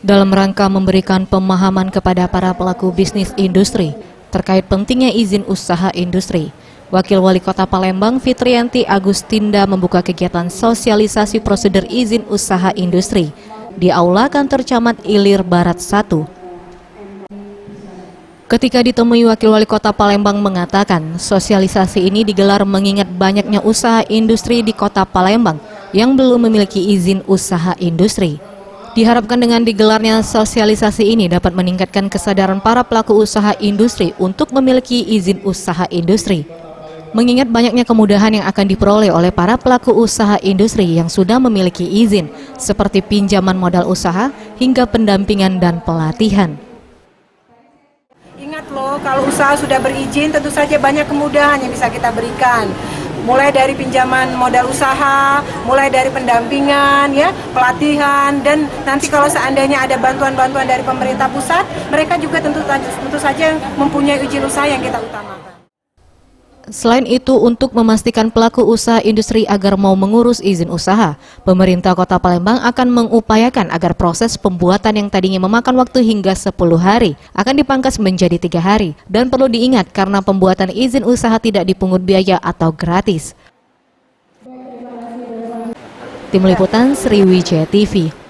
Dalam rangka memberikan pemahaman kepada para pelaku bisnis industri terkait pentingnya izin usaha industri, Wakil Wali Kota Palembang Fitriyanti Agustinda membuka kegiatan sosialisasi prosedur izin usaha industri di Aula Kantor Camat Ilir Barat 1. Ketika ditemui Wakil Wali Kota Palembang mengatakan sosialisasi ini digelar mengingat banyaknya usaha industri di Kota Palembang yang belum memiliki izin usaha industri. Diharapkan dengan digelarnya sosialisasi ini dapat meningkatkan kesadaran para pelaku usaha industri untuk memiliki izin usaha industri. Mengingat banyaknya kemudahan yang akan diperoleh oleh para pelaku usaha industri yang sudah memiliki izin, seperti pinjaman modal usaha hingga pendampingan dan pelatihan. Ingat loh, kalau usaha sudah berizin tentu saja banyak kemudahan yang bisa kita berikan. Mulai dari pinjaman modal usaha, mulai dari pendampingan, ya, pelatihan, dan nanti kalau seandainya ada bantuan-bantuan dari pemerintah pusat, mereka juga tentu saja mempunyai izin usaha yang kita utamakan. Selain itu, untuk memastikan pelaku usaha industri agar mau mengurus izin usaha, pemerintah Kota Palembang akan mengupayakan agar proses pembuatan yang tadinya memakan waktu hingga 10 hari akan dipangkas menjadi 3 hari. Dan perlu diingat karena pembuatan izin usaha tidak dipungut biaya atau gratis. Tim Liputan Sriwijaya TV.